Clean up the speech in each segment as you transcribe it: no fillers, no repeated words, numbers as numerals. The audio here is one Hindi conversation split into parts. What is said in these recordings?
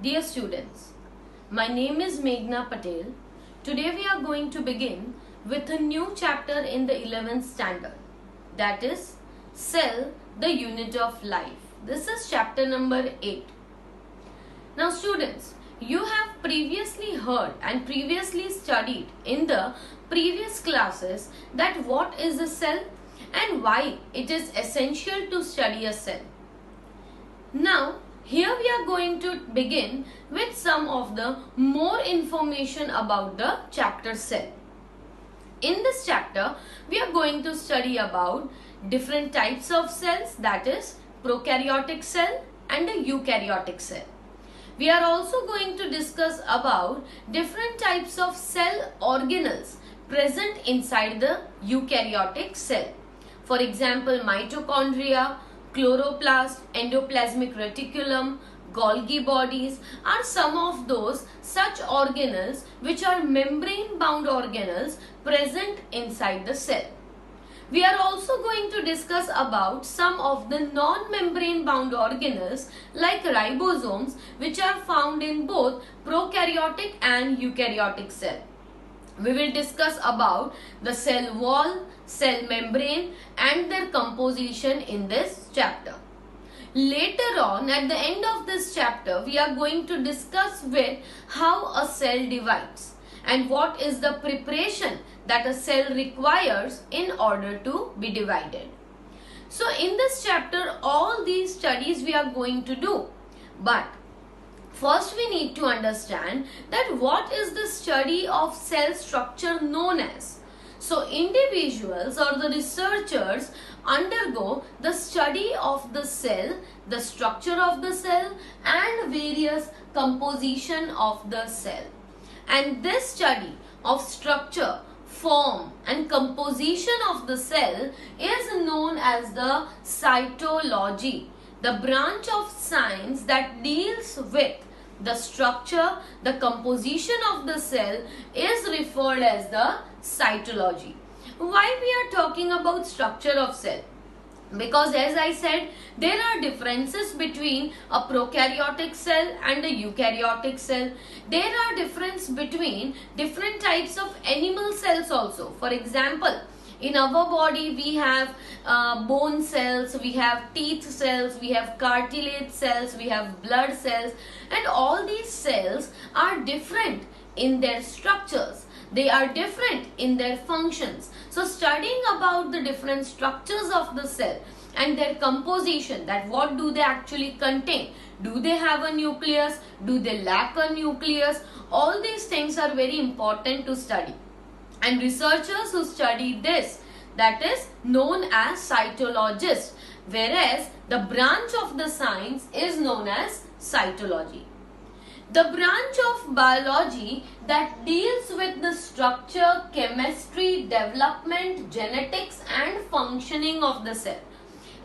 Dear students, my name is Meghna Patel. Today we are going to begin with a new chapter in the 11th standard, that is Cell, the Unit of Life. This is chapter number 8. Now students, you have previously heard and previously studied in the previous classes that what is a cell and why it is essential to study a cell. Now, here we are going to begin with some of the more information about the chapter cell. In this chapter, we are going to study about different types of cells, that is prokaryotic cell and a eukaryotic cell. We are also going to discuss about different types of cell organelles present inside the eukaryotic cell. For example, mitochondria, chloroplast, endoplasmic reticulum, Golgi bodies are some of those such organelles which are membrane bound organelles present inside the cell. We are also going to discuss about some of the non-membrane bound organelles like ribosomes which are found in both prokaryotic and eukaryotic cell. We will discuss about the cell wall, cell membrane and their composition in this chapter. Later on, at the end of this chapter, we are going to discuss with how a cell divides and what is the preparation that a cell requires in order to be divided. So in this chapter, all these studies we are going to do. But first we need to understand that what is the study of cell structure known as. So individuals or the researchers undergo the study of the cell, the structure of the cell and various composition of the cell. And this study of structure, form and composition of the cell is known as the cytology, the branch of science that deals with the structure, the composition of the cell is referred as the cytology. Why we are talking about structure of cell? Because as I said, there are differences between a prokaryotic cell and a eukaryotic cell. There are differences between different types of animal cells also. For example, in our body we have bone cells, we have teeth cells, we have cartilage cells, we have blood cells, and all these cells are different in their structures. They are different in their functions. So studying about the different structures of the cell and their composition, that what do they actually contain? Do they have a nucleus? Do they lack a nucleus? All these things are very important to study. And researchers who study this, that is known as cytologists, whereas the branch of the science is known as cytology. The branch of biology that deals with the structure, chemistry, development, genetics and functioning of the cell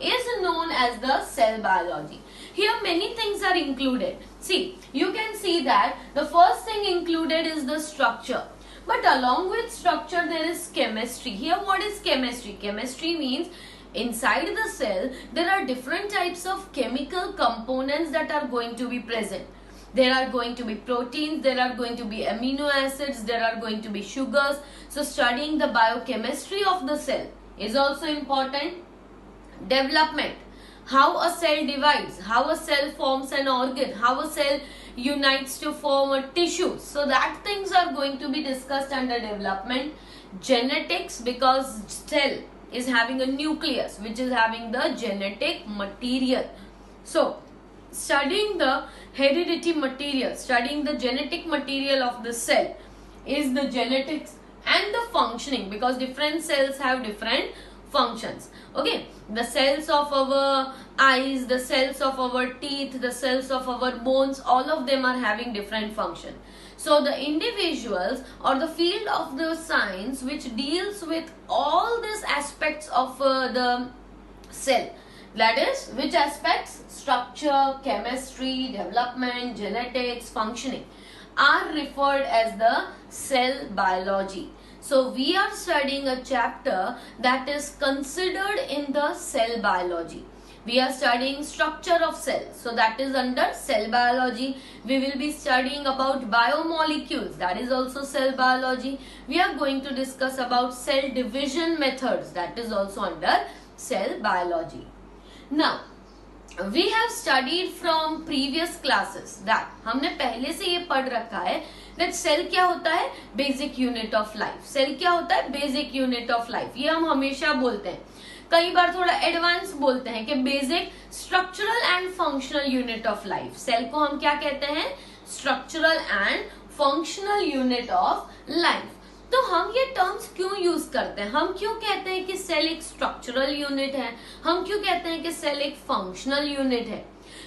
is known as the cell biology. Here many things are included. See, you can see that the first thing included is the structure. But along with structure there is chemistry. Here what is chemistry? Chemistry means inside the cell there are different types of chemical components that are going to be present. There are going to be proteins, there are going to be amino acids, there are going to be sugars. So studying the biochemistry of the cell is also important. Development, how a cell divides, how a cell forms an organ, how a cell unites to form a tissue. So that things are going to be discussed under development. Genetics, because cell is having a nucleus which is having the genetic material. So studying the heredity material, studying the genetic material of the cell is the genetics and the functioning, because different cells have different functions. Okay, the cells of our eyes, the cells of our teeth, the cells of our bones, all of them are having different function. So the individuals or the field of the science which deals with all these aspects of the cell, that is which aspects? Structure, chemistry, development, genetics, functioning, are referred as the cell biology. So we are studying a chapter that is considered in the cell biology. We are studying structure of cell, so that is under cell biology. We will be studying about biomolecules, that is also cell biology. We are going to discuss about cell division methods, that is also under cell biology. Now we have studied from previous classes that हमने पहले से ये पढ़ रखा है that cell क्या होता है, basic unit of life. Cell क्या होता है, basic unit of life. ये हम हमेशा बोलते हैं, कई बार थोड़ा एडवांस बोलते हैं कि basic structural and functional unit of life. Cell को हम क्या कहते हैं, structural and functional unit of life. तो हम ये टर्म्स क्यों यूज करते हैं, हम क्यों कहते हैं कि सेल एक स्ट्रक्चरल यूनिट है, हम क्यों कहते हैं कि सेल एक फंक्शनल यूनिट है.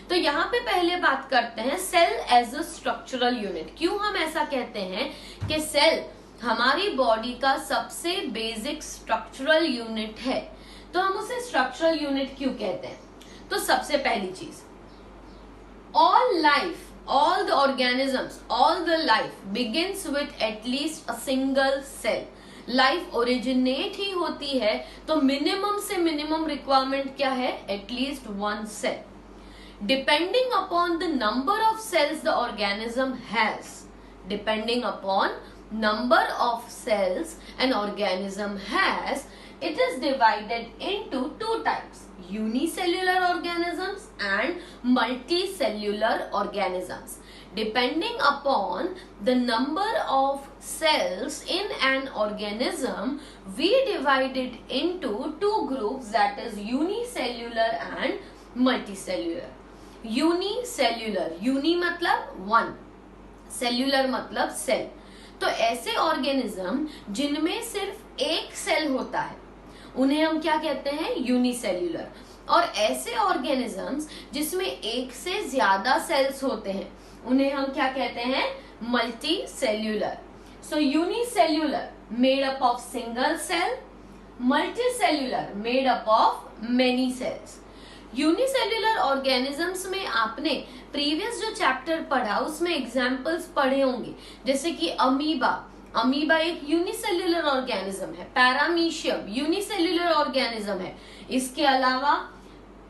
तो यहाँ पे पहले बात करते हैं cell as a structural unit. क्यों हम ऐसा कहते हैं कि सेल हमारी बॉडी का सबसे बेसिक स्ट्रक्चरल यूनिट है. तो हम उसे स्ट्रक्चरल यूनिट क्यों कहते हैं. तो सबसे पहली चीज, all life, all the organisms, all the life begins with at least a single cell. Life originate ही होती है तो मिनिमम से मिनिमम रिक्वायरमेंट क्या है, at least one cell. Depending upon the number of cells the organism has, depending upon number of cells an organism has, it is divided into two types, unicellular organisms and multicellular organisms. Depending upon the number of cells in an organism, we divide it into two groups, that is unicellular and multicellular. Unicellular, uni मतलब one, cellular मतलब cell. तो ऐसे ऑर्गेनिज्म जिनमें सिर्फ एक सेल होता है उन्हें हम क्या कहते हैं, यूनिसेल्यूलर. और ऐसे ऑर्गेनिजम्स जिसमें एक से ज्यादा सेल्स होते हैं उन्हें हम क्या कहते हैं, multi cellular. So unicellular made up of single cell, multi cellular made up of many cells. Unicellular organisms में आपने प्रीवियस जो चैप्टर पढ़ा उसमें एग्जाम्पल्स पढ़े होंगे, जैसे कि अमीबा. अमीबा एक यूनिसेल्यूलर ऑर्गेनिज्म है. पैरामीशियम यूनिसेल्यूलर ऑर्गेनिज्म है. इसके अलावा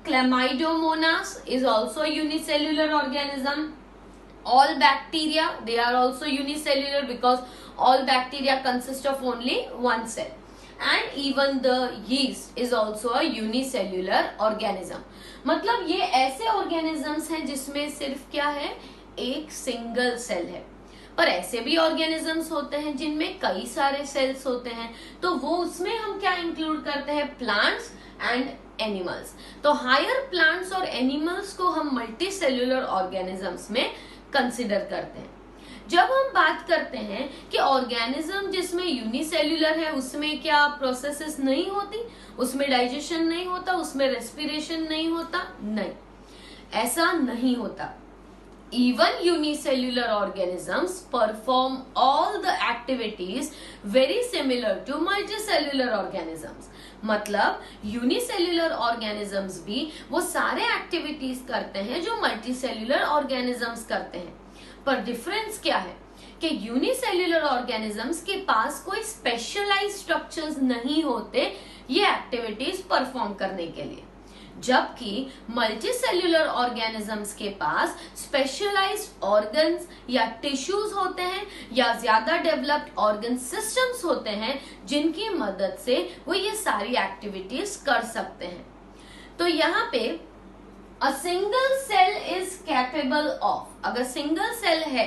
chlamydomonas is also unicellular organism. All bacteria they are also unicellular because all bacteria consist of only one cell. And even the yeast is also a unicellular organism. मतलब ये ऐसे organisms हैं जिसमें सिर्फ क्या है, एक सिंगल सेल है. पर ऐसे भी organisms होते हैं जिनमें कई सारे सेल्स होते हैं, तो वो उसमें हम क्या इंक्लूड करते हैं, प्लांट्स एंड एनिमल्स. तो हायर प्लांट्स और एनिमल्स को हम मल्टी सेल्यूलर ऑर्गेनिजम्स में कंसिडर करते हैं. जब हम बात करते हैं कि ऑर्गेनिज्म जिसमें यूनिसेल्यूलर है उसमें क्या प्रोसेसेस नहीं होती, उसमें डाइजेशन नहीं होता, उसमें रेस्पिरेशन नहीं होता, नहीं, ऐसा नहीं होता. Even unicellular organisms perform all the activities very similar to multicellular organisms. मतलब यूनिसेल्यूलर ऑर्गेनिजम्स भी वो सारे एक्टिविटीज करते हैं जो मल्टीसेल्यूलर ऑर्गेनिजम्स करते हैं. पर डिफरेंस क्या है कि यूनिसेल्यूलर ऑर्गेनिजम्स के पास कोई स्पेशलाइज्ड स्ट्रक्चर्स नहीं होते ये एक्टिविटीज परफॉर्म करने के लिए, जबकि मल्टीसेल्यूलर ऑर्गेनिजम्स के पास स्पेशलाइज्ड ऑर्गन्स या टिश्यूज होते हैं या ज्यादा डेवलप्ड ऑर्गन सिस्टम्स होते हैं जिनकी मदद से वो ये सारी एक्टिविटीज कर सकते हैं. तो यहाँ पे A single cell is capable of, अगर सिंगल सेल है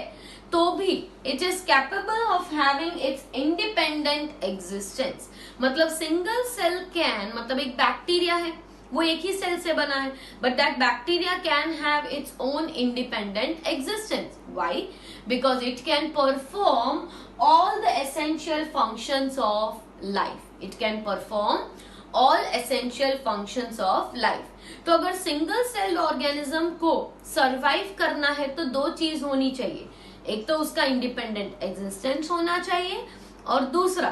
तो भी it is capable of having its independent existence. मतलब सिंगल सेल कैन, मतलब एक बैक्टीरिया है वो एक ही सेल से बना है, but that bacteria can have its own independent existence. Why? Because it can perform all the essential functions of life. It can perform all essential functions of life. तो अगर सिंगल सेल ऑर्गेनिज्म को सरवाइव करना है तो दो चीज होनी चाहिए, एक तो उसका इंडिपेंडेंट एग्जिस्टेंस होना चाहिए और दूसरा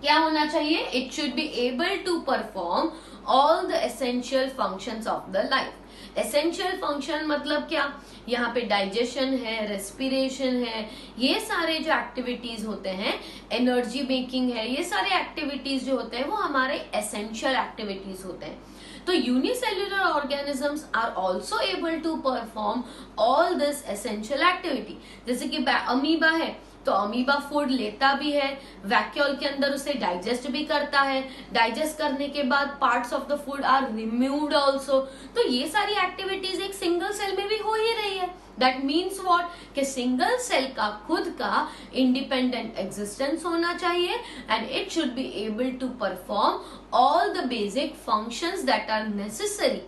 क्या होना चाहिए? It should be able to perform all the essential functions of the life. Essential function मतलब क्या? यहाँ पे डाइजेशन है, रेस्पिरेशन है, ये सारे जो एक्टिविटीज होते हैं, एनर्जी मेकिंग है, ये सारे एक्टिविटीज जो होते हैं वो हमारे एसेंशियल एक्टिविटीज होते हैं। तो unicellular organisms are also able to perform all this essential activity. जैसे कि अमीबा है तो अमीबा फूड लेता भी है, वैक्यूल के अंदर उसे डाइजेस्ट भी करता है, डाइजेस्ट करने के बाद parts of the food are removed also. तो ये सारी एक्टिविटीज एक सिंगल सेल में भी हो ही रही है। That means what? कि सिंगल सेल का खुद का इंडिपेंडेंट एग्जिस्टेंस होना चाहिए and it should be able to perform all the basic functions that are necessary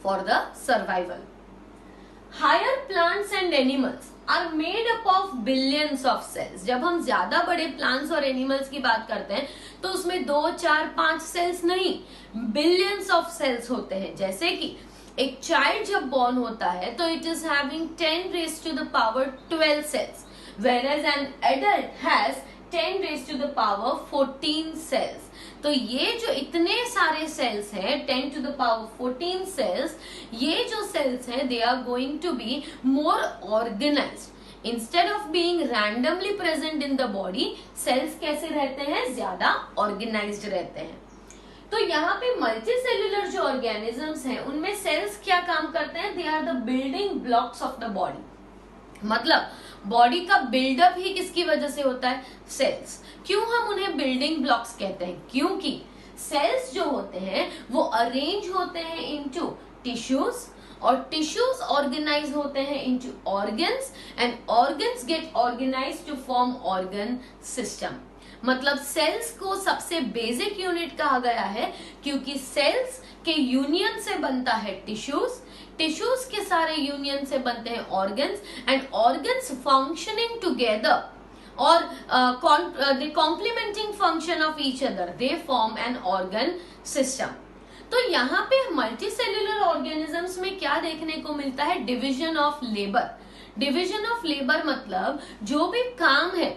for the survival. Higher plants and animals are made up of billions of cells. जब हम ज्यादा बड़े प्लांट्स और एनिमल्स की बात करते हैं तो उसमें 2, 4, 5 सेल्स नहीं, बिलियंस ऑफ सेल्स होते हैं। जैसे कि एक चाइल्ड जब बॉर्न होता है तो it is having 10 raised to the power 12 cells, whereas an adult has 10 raised to the power 14 cells। तो ये जो इतने सारे सेल्स हैं 10 to the power 14 सेल्स, ये जो सेल्स हैं they are going to be more organised. Instead of being randomly present in the body, cells कैसे रहते हैं? ज्यादा ऑर्गेनाइज्ड रहते हैं। तो यहाँ पे मल्टीसेल्युलर जो ऑर्गेनिजम्स हैं उनमें सेल्स क्या काम करते हैं? They are the building blocks of the body. मतलब बॉडी का बिल्डअप ही किसकी वजह से होता है? सेल्स। क्यों हम उन्हें बिल्डिंग ब्लॉक्स कहते हैं? क्योंकि सेल्स जो होते हैं वो अरेंज होते हैं इनटू टिश्यूज और टिश्यूज ऑर्गेनाइज होते हैं into organs and organs get organise to form organ system. मतलब सेल्स को सबसे बेसिक यूनिट कहा गया है क्योंकि सेल्स के यूनियन से बनता है टिश्यूज, टिश्यूज के सारे यूनियन से बनते हैं organs and organs functioning together और the complementing function of each other, they form an organ system। तो यहाँ पे मल्टीसेल्युलर ऑर्गेनिजम्स में क्या देखने को मिलता है? Division of labour. Division of labour मतलब जो भी काम है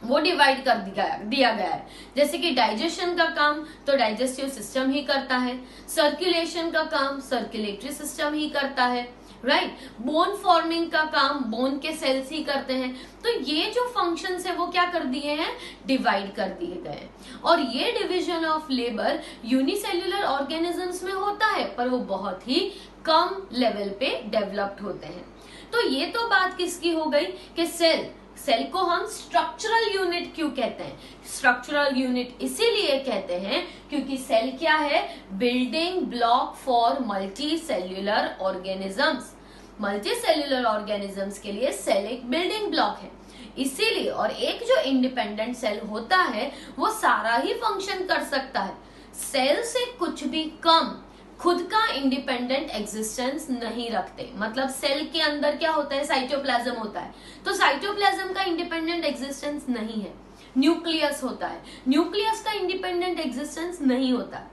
वो डिवाइड कर दिया गया है। जैसे कि डाइजेशन का काम तो डाइजेस्टिव सिस्टम ही करता है, सर्कुलेशन का काम सर्कुलेटरी सिस्टम ही करता है, राइट। बोन फॉर्मिंग का काम बोन के सेल्स ही करते हैं। तो ये जो फंक्शंस है वो क्या कर दिए हैं? डिवाइड कर दिए गए हैं। और ये division of labour unicellular organisms में होता है पर वो बहुत ही कम लेवल पे डेवलप्ड होते हैं। तो ये तो बात किसकी हो गई कि सेल को हम स्ट्रक्चरल यूनिट क्यों कहते हैं? स्ट्रक्चरल यूनिट इसीलिए कहते हैं क्योंकि सेल क्या है? Building block for multi cellular organisms. Multi cellular organisms के लिए सेल एक बिल्डिंग ब्लॉक है, इसीलिए। और एक जो इंडिपेंडेंट सेल होता है वो सारा ही फंक्शन कर सकता है। सेल से कुछ भी कम खुद का इंडिपेंडेंट एग्जिस्टेंस नहीं रखते। मतलब सेल के अंदर क्या होता है? साइटोप्लाज्म होता है, तो साइटोप्लाज्म का इंडिपेंडेंट एग्जिस्टेंस नहीं है। न्यूक्लियस होता है, न्यूक्लियस का इंडिपेंडेंट एग्जिस्टेंस नहीं होता,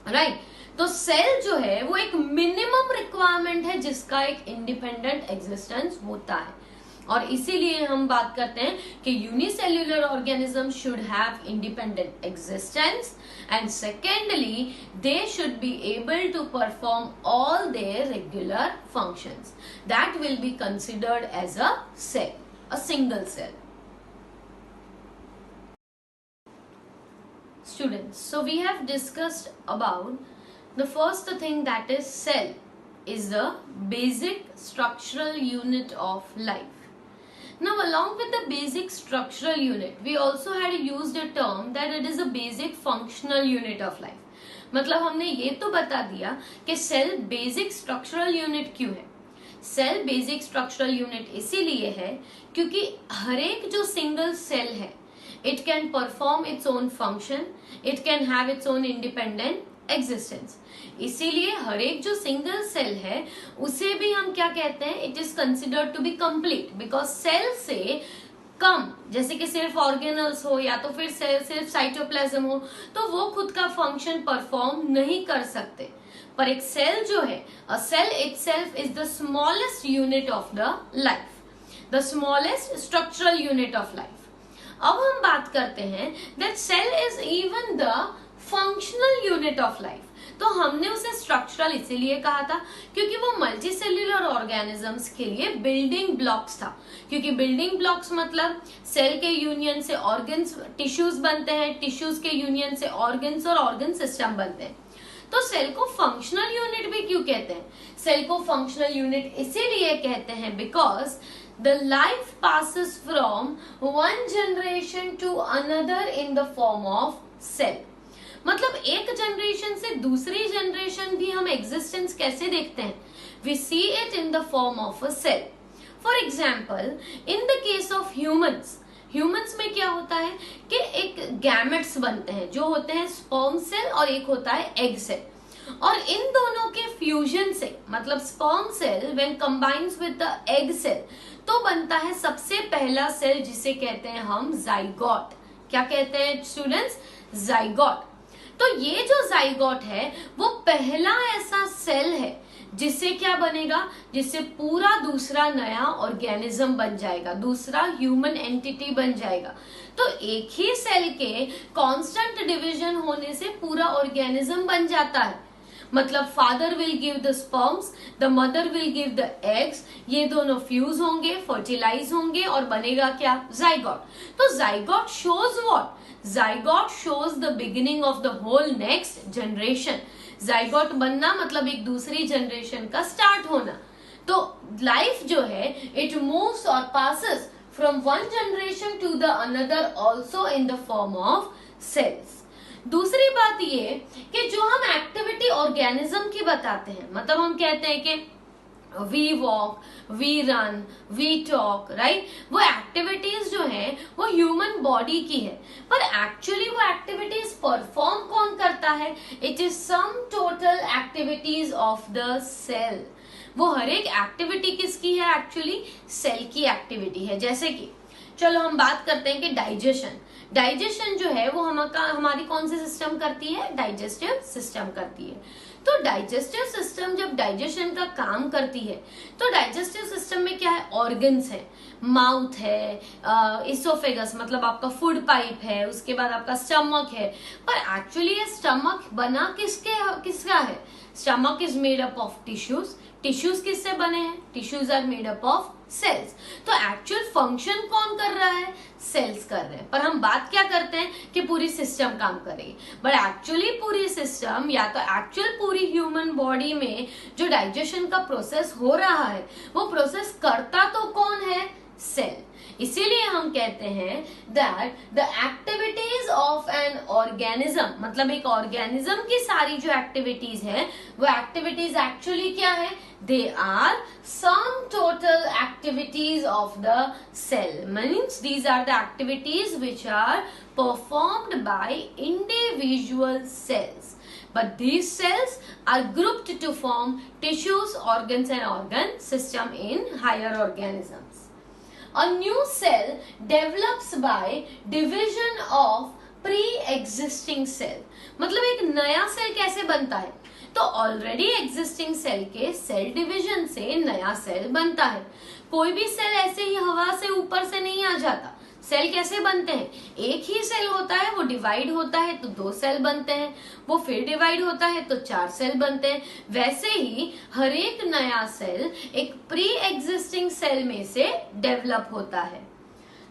राइट। तो सेल जो है वो एक मिनिमम रिक्वायरमेंट है जिसका एक इंडिपेंडेंट एग्जिस्टेंस होता है। और इसीलिए हम बात करते हैं कि unicellular organism should have independent existence and secondly they should be able to perform all their regular functions. That will be considered as a cell, a single cell. Students, so we have discussed about the first thing, that is cell is the basic structural unit of life. Now along with the basic structural unit, we also had used a term that it is a basic functional unit of life। मतलब हमने ये तो बता दिया कि सेल बेसिक स्ट्रक्चरल यूनिट क्यों है। सेल बेसिक स्ट्रक्चरल यूनिट इसीलिए है क्योंकि हर एक जो सिंगल सेल है it can perform its own function, it can have its own independent existence। इसीलिए हर एक जो सिंगल सेल है उसे भी हम क्या कहते हैं? It is considered to be complete because cell से कम, जैसे कि सिर्फ ऑर्गेनल्स हो या तो फिर सेल सिर्फ साइटोप्लाज्म हो, तो वो खुद का फंक्शन परफॉर्म नहीं कर सकते। पर एक सेल जो है, a cell itself is the smallest unit of the life, the smallest structural unit of life. अब हम बात करते हैं that cell is even the functional unit of life. तो हमने उसे स्ट्रक्चरल इसीलिए कहा था क्योंकि वो मल्टी सेल्यूलर ऑर्गेनिजम्स के लिए बिल्डिंग ब्लॉक्स था, क्योंकि बिल्डिंग ब्लॉक्स मतलब सेल के यूनियन से ऑर्गन्स टिश्यूज बनते हैं, टिश्यूज के यूनियन से ऑर्गन्स और ऑर्गन सिस्टम बनते हैं। तो सेल को फंक्शनल यूनिट भी क्यों कहते हैं? सेल को फंक्शनल यूनिट इसीलिए कहते हैं because the life passes from one generation to another in the form of cell. मतलब एक जनरेशन से दूसरी जनरेशन भी हम एग्जिस्टेंस कैसे देखते हैं? We see it in the form of a cell. For example in the case of humans में क्या होता है कि एक गैमेट्स बनते हैं जो होते हैं स्पर्म सेल और एक होता है एग सेल, और इन दोनों के फ्यूजन से मतलब sperm cell when combines with the egg cell तो बनता है सबसे पहला सेल जिसे कहते हैं हम जाइगोट। क्या कहते हैं स्टूडेंट्स? जाइगोट। तो ये जो जाइगोट है वो पहला ऐसा सेल है जिससे क्या बनेगा, जिससे पूरा दूसरा नया ऑर्गेनिज्म बन जाएगा, दूसरा ह्यूमन एंटिटी बन जाएगा। तो एक ही सेल के कांस्टेंट डिवीजन होने से पूरा ऑर्गेनिज्म बन जाता है। मतलब father will give the sperms, the mother will give the eggs, ये दोनों फ्यूज होंगे, फर्टिलाइज होंगे और बनेगा क्या? जाइगोट। तो zygote shows what? Zygote shows the beginning of the whole next generation. Zygote बनना मतलब एक दूसरी जनरेशन का स्टार्ट होना। तो लाइफ जो है इट मूव्स और passes from one generation to the another also in the form of cells. दूसरी बात ये कि जो हम एक्टिविटी ऑर्गेनिज्म की बताते हैं, मतलब हम कहते हैं कि we walk, we run, we talk, right? वो एक्टिविटीज जो है वो ह्यूमन बॉडी की है, पर एक्चुअली वो एक्टिविटीज परफॉर्म कौन करता है? It is sum total activities of the cell. वो हर एक एक्टिविटी किसकी है? एक्चुअली सेल की एक्टिविटी है। जैसे कि चलो हम बात करते हैं कि डाइजेशन जो है वो हमारी कौन सी सिस्टम करती है? डाइजेस्टिव सिस्टम करती है। तो डाइजेस्टिव सिस्टम जब डाइजेशन का काम करती है तो डाइजेस्टिव सिस्टम में क्या है? ऑर्गन्स है, माउथ है, इसोफेगस मतलब आपका फूड पाइप है, उसके बाद आपका स्टमक है। पर एक्चुअली ये स्टमक बना किसका है? Stomach is made up of tissues. Tissues किससे बने हैं? Tissues are made up of cells. तो एक्चुअल फंक्शन कौन कर रहा है? सेल्स कर रहे हैं। पर हम बात क्या करते हैं कि पूरी सिस्टम काम करेगी, बट एक्चुअली पूरी सिस्टम या तो एक्चुअल पूरी ह्यूमन बॉडी में जो डाइजेशन का प्रोसेस हो रहा है वो प्रोसेस करता तो कौन है? सेल। इसीलिए हम कहते हैं that the activities of an organism, मतलब एक ऑर्गेनिज्म की सारी जो एक्टिविटीज है वो एक्टिविटीज एक्चुअली क्या है? They are sum total activities of the cell. Means these are the activities which are performed by individual cells, but these cells are grouped to form tissues, organs and organ system in higher organisms. A new cell develops by division of pre-existing cell। मतलब एक नया सेल कैसे बनता है? तो ऑलरेडी एग्जिस्टिंग सेल के सेल डिवीजन से नया सेल बनता है। कोई भी सेल ऐसे ही हवा से ऊपर से नहीं आ जाता। सेल कैसे बनते हैं? एक ही सेल होता है, वो डिवाइड होता है तो 2 सेल बनते हैं, वो फिर डिवाइड होता है तो 4 सेल बनते हैं। वैसे ही हर एक नया सेल एक प्री एग्जिस्टिंग सेल में से डेवलप होता है।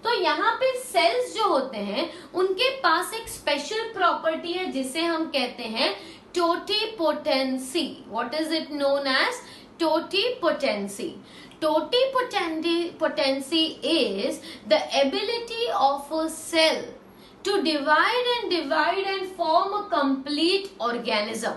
तो यहाँ पे सेल्स जो होते हैं उनके पास एक स्पेशल प्रॉपर्टी है जिसे हम कहते हैं totipotency. What is it known as? Totipotency. Totipotency is the ability of a cell to divide and form a complete organism।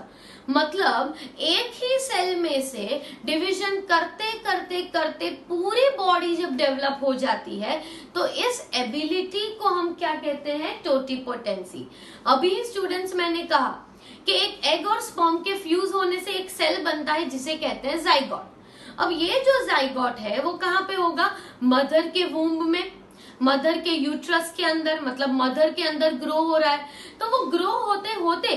मतलब एक ही सेल में से डिवीजन करते करते करते पूरी बॉडी जब डेवलप हो जाती है तो इस एबिलिटी को हम क्या कहते हैं? टोटिपोटेंसी। अभी स्टूडेंट्स मैंने कहा कि एक एग और स्पर्म के फ्यूज होने से एक सेल बनता है जिसे कहते हैं जाइगोट। अब ये जो जाइगोट है वो कहाँ पे होगा? मदर के वूम्ब में, मदर के यूट्रस के अंदर, मतलब मदर के अंदर ग्रो हो रहा है। तो वो ग्रो होते होते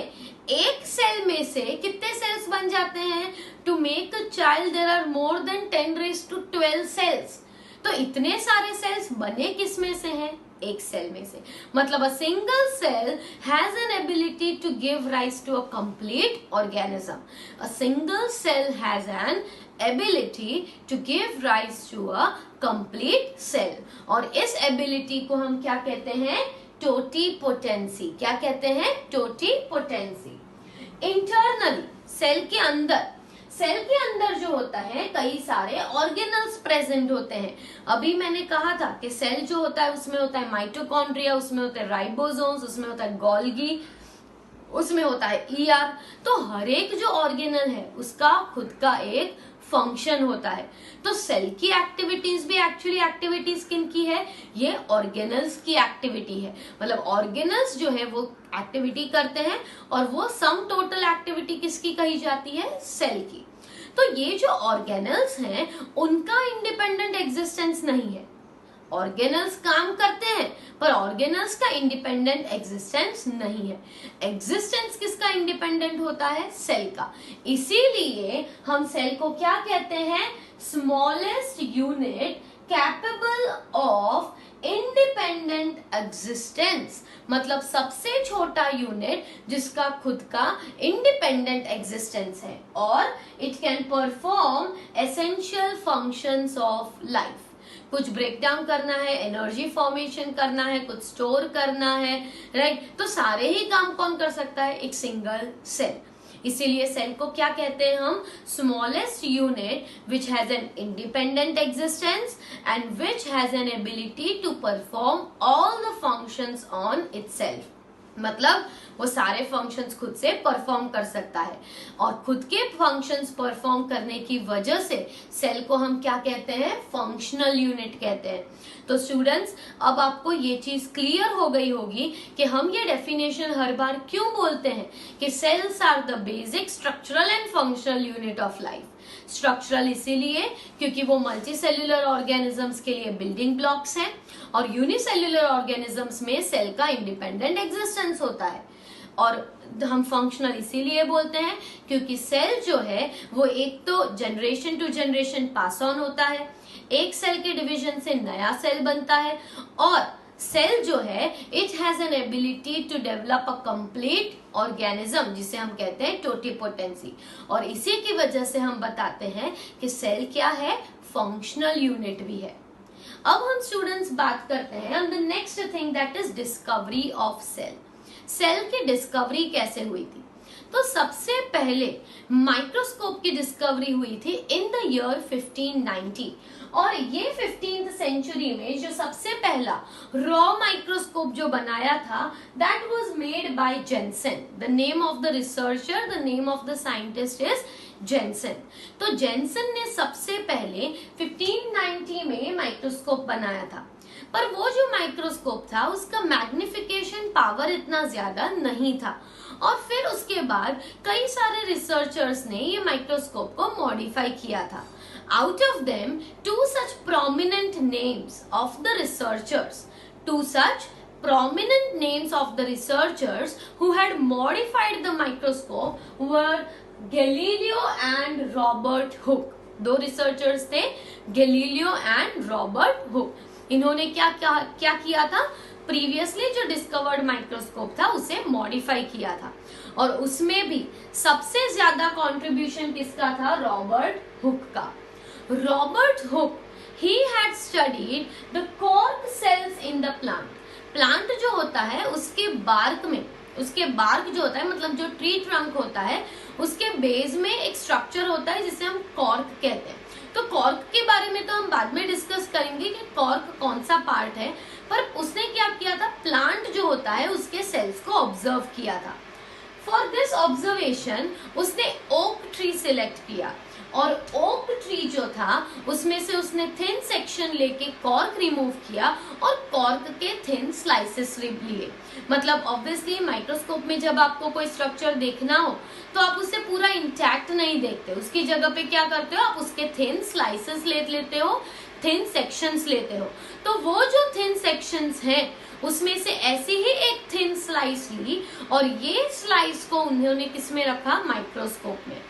एक सेल में से कितने सेल्स बन जाते हैं? To make a child there are more than 10 raised to 12 cells. तो इतने सारे सेल्स बने किस में से हैं? एक सेल में से। मतलब a single cell has an ability to give rise to a complete organism. A single cell has an ability to give rise to a complete cell. और इस एबिलिटी को हम क्या कहते हैं? टोटीपोटेंसी। क्या कहते हैं? टोटीपोटेंसी। इंटरनली सेल के अंदर जो होता है कई सारे ऑर्गेनल्स प्रेजेंट होते हैं। अभी मैंने कहा था कि सेल जो होता है उसमें होता है माइटोकॉन्ड्रिया, उसमें होता है राइबोसोम्स, उसमें होता है गोल्गी, उसमें होता है ईआर। तो हर एक जो ऑर्गेनल है उसका खुद का एक फंक्शन होता है। तो सेल की एक्टिविटीज भी एक्चुअली एक्टिविटीज किन की है? ये ऑर्गेनल्स की एक्टिविटी है। मतलब ऑर्गेनल्स जो है वो एक्टिविटी करते हैं और वो सम टोटल एक्टिविटी किसकी कही जाती है? सेल की। तो ये जो ऑर्गेनल्स हैं उनका इंडिपेंडेंट एग्जिस्टेंस नहीं है। ऑर्गेनल्स काम करते हैं पर ऑर्गेनल्स का इंडिपेंडेंट एग्जिस्टेंस नहीं है। एग्जिस्टेंस किसका इंडिपेंडेंट होता है? सेल का। इसीलिए हम सेल को क्या कहते हैं? Smallest unit capable of independent existence. मतलब सबसे छोटा यूनिट जिसका खुद का इंडिपेंडेंट एग्जिस्टेंस है और it can perform essential functions of life. कुछ ब्रेक डाउन करना है, एनर्जी फॉर्मेशन करना है, कुछ स्टोर करना है, राइट? तो सारे ही काम कौन कर सकता है? एक सिंगल सेल। इसीलिए सेल को क्या कहते हैं हम? Smallest unit which has an independent existence and which has an ability to perform all the functions on itself. मतलब वो सारे फंक्शंस खुद से परफॉर्म कर सकता है और खुद के फंक्शंस परफॉर्म करने की वजह से सेल को हम क्या कहते हैं? फंक्शनल यूनिट कहते हैं। तो स्टूडेंट्स, अब आपको ये चीज क्लियर हो गई होगी कि हम ये डेफिनेशन हर बार क्यों बोलते हैं कि cells are the basic structural and functional unit of life. Structural इसीलिए क्योंकि वो मल्टी सेल्यूलर ऑर्गेनिजम्स के लिए बिल्डिंग ब्लॉक्स हैं और यूनिसेल्यूलर ऑर्गेनिजम्स में सेल का इंडिपेंडेंट एग्जिस्टेंस होता है। और हम फंक्शनल इसीलिए बोलते हैं क्योंकि सेल जो है वो एक तो generation to generation pass on होता है, एक सेल के डिवीजन से नया सेल बनता है और सेल जो है it has an ability to develop a complete organism जिसे हम कहते हैं टोटीपोटेंसी। और इसी की वजह से हम बताते हैं कि सेल क्या है? फंक्शनल यूनिट भी है। अब हम स्टूडेंट्स बात करते हैं on the next thing that is discovery of cell. Cell की डिस्कवरी कैसे हुई थी? तो सबसे पहले माइक्रोस्कोप की डिस्कवरी हुई थी इन द ईयर 1590 और ये 15th सेंचुरी में जो सबसे पहला रॉ माइक्रोस्कोप जो बनाया था that was made by Janssen. The name of the researcher, the name of the scientist is Janssen. तो जेनसेन ने सबसे पहले 1590 में माइक्रोस्कोप बनाया था पर वो जो माइक्रोस्कोप था उसका मैग्निफिकेशन पावर इतना ज्यादा नहीं था और फिर उसके बाद कई सारे रिसर्चर्स ने ये माइक्रोस्कोप को मॉडिफाई किया था। Out of them, two such prominent names of the researchers who had modified the microscope were Galileo and Robert Hooke. दो रिसर्चर्स थे, गैलीलियो एंड रॉबर्ट हुक। इन्होंने क्या किया था? प्रीवियसली जो डिस्कवर्ड माइक्रोस्कोप था उसे मॉडिफाई किया था और उसमें भी सबसे ज्यादा कंट्रीब्यूशन किसका था? रॉबर्ट हुक का। Robert Hooke, he had studied the cork cells in the plant. Plant जो होता है उसके बार्क जो होता है मतलब जो ट्री ट्रंक होता है उसके बेस में एक स्ट्रक्चर होता है जिसे हम कॉर्क कहते हैं। तो कॉर्क के बारे में तो हम बाद में डिस्कस करेंगे कि कॉर्क कौन सा पार्ट है, पर उसने क्या किया था? प्लांट जो होता है उसके सेल्स को ऑब्जर्व किया था। फॉर दिस ऑब्जर्वेशन उसने ओक ट्री सिलेक्ट किया और ओक ट्री जो था उसमें से उसने थिन सेक्शन लेके कॉर्क रिमूव किया और कॉर्क के थिन स्लाइसेस लिए। मतलब ऑब्वियसली माइक्रोस्कोप में जब आपको कोई स्ट्रक्चर देखना हो तो आप उसे पूरा इंटैक्ट नहीं देखते, उसकी जगह पे क्या करते हो? आप उसके थिन स्लाइसेस लेते हो, थिन सेक्शंस लेते हो। तो वो जो थिन सेक्शंस हैं उसमें से ऐसी ही एक थिन स्लाइस ली और ये स्लाइस को उन्होंने किस में रखा? माइक्रोस्कोप में।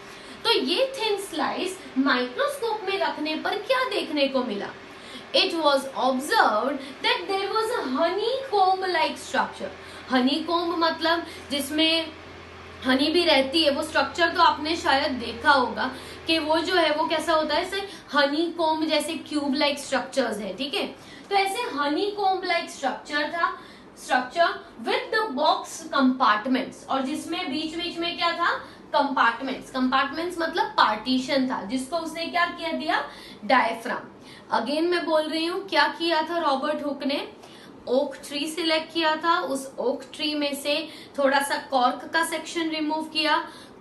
तो ये थिन स्लाइस माइक्रोस्कोप में रखने पर क्या देखने को मिला? it was observed that there was a honeycomb like structure. honeycomb मतलब जिसमें हनी भी रहती है, वो स्ट्रक्चर तो आपने शायद देखा होगा कि वो जो है वो कैसा होता है, ऐसे हनी कोम्ब जैसे क्यूब लाइक स्ट्रक्चर्स है, ठीक है। तो ऐसे हनी कोम्ब लाइक स्ट्रक्चर था, structure with the box compartments, और जिसमें बीच बीच में क्या था, कंपार्टमेंट्स। कंपार्टमेंट्स मतलब पार्टीशन था, जिसको उसने क्या किया दिया, डायफ्राम। अगेन मैं बोल रही हूँ, क्या किया था रॉबर्ट हुक ने, ओक ट्री सिलेक्ट किया था, उस ओक ट्री में से थोड़ा सा कॉर्क का सेक्शन रिमूव किया,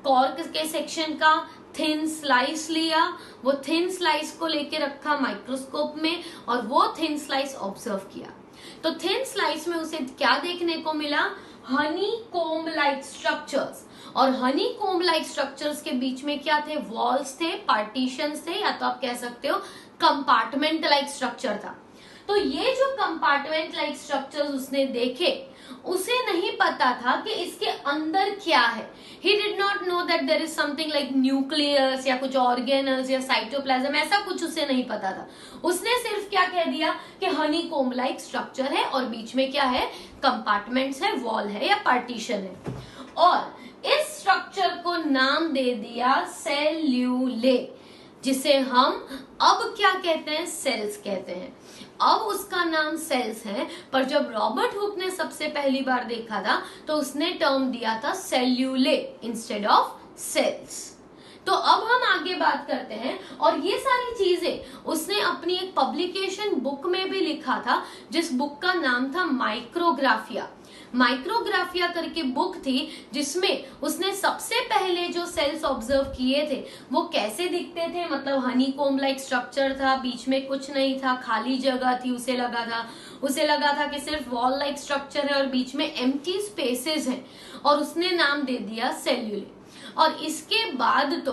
कॉर्क के सेक्शन का थिन स्लाइस लिया, वो थिन स्लाइस को लेके रखा माइक्रोस्कोप में और वो थिन स्लाइस ऑब्जर्व किया। तो थिन स्लाइस में उसे क्या देखने को मिला, हनी कोम्ब लाइक स्ट्रक्चर्स, और हनी कोम्ब लाइक स्ट्रक्चर्स के बीच में क्या थे, वॉल्स थे, पार्टीशंस थे, या तो आप कह सकते हो कंपार्टमेंट लाइक स्ट्रक्चर था। तो ये जो कंपार्टमेंट लाइक स्ट्रक्चर्स उसने देखे, उसे नहीं पता था कि इसके अंदर क्या है। He did not know that there is something like nucleus या कुछ ऑर्गेनल्स या साइटोप्लाज्म, ऐसा कुछ उसे नहीं पता था। उसने सिर्फ क्या कह दिया कि हनी कोम्ब लाइक स्ट्रक्चर है और बीच में क्या है, कंपार्टमेंट्स है, वॉल है या पार्टीशन है, और इस स्ट्रक्चर को नाम दे दिया सेल्यूले, जिसे हम अब क्या कहते हैं, सेल्स कहते हैं। अब उसका नाम सेल्स है, पर जब रॉबर्ट हुक ने सबसे पहली बार देखा था तो उसने टर्म दिया था सेल्यूले इंस्टेड ऑफ सेल्स। तो अब हम आगे बात करते हैं, और ये सारी चीजें उसने अपनी एक पब्लिकेशन बुक में भी लिखा था, जिस बुक का नाम था माइक्रोग्राफिया। माइक्रोग्राफिया करके बुक थी, जिसमें उसने सबसे पहले जो सेल्स ऑब्जर्व किए थे वो कैसे दिखते थे, मतलब हनी कोम्ब लाइक स्ट्रक्चर था, बीच में कुछ नहीं था, खाली जगह थी, उसे लगा था कि सिर्फ वॉल लाइक स्ट्रक्चर है और बीच में एम्प्टी स्पेसेस हैं, और उसने नाम दे दिया सेल्यूले। और इसके बाद तो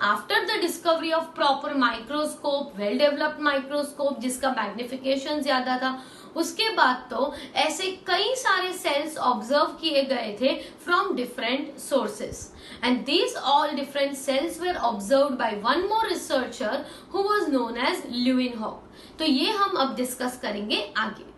after the discovery of proper microscope, well developed microscope जिसका मैग्निफिकेशन ज्यादा था, उसके बाद तो ऐसे कई सारे सेल्स ऑब्जर्व किए गए थे from different sources, and these all different cells were observed by one more researcher who was known as Leeuwenhoek. तो ये हम अब डिस्कस करेंगे आगे।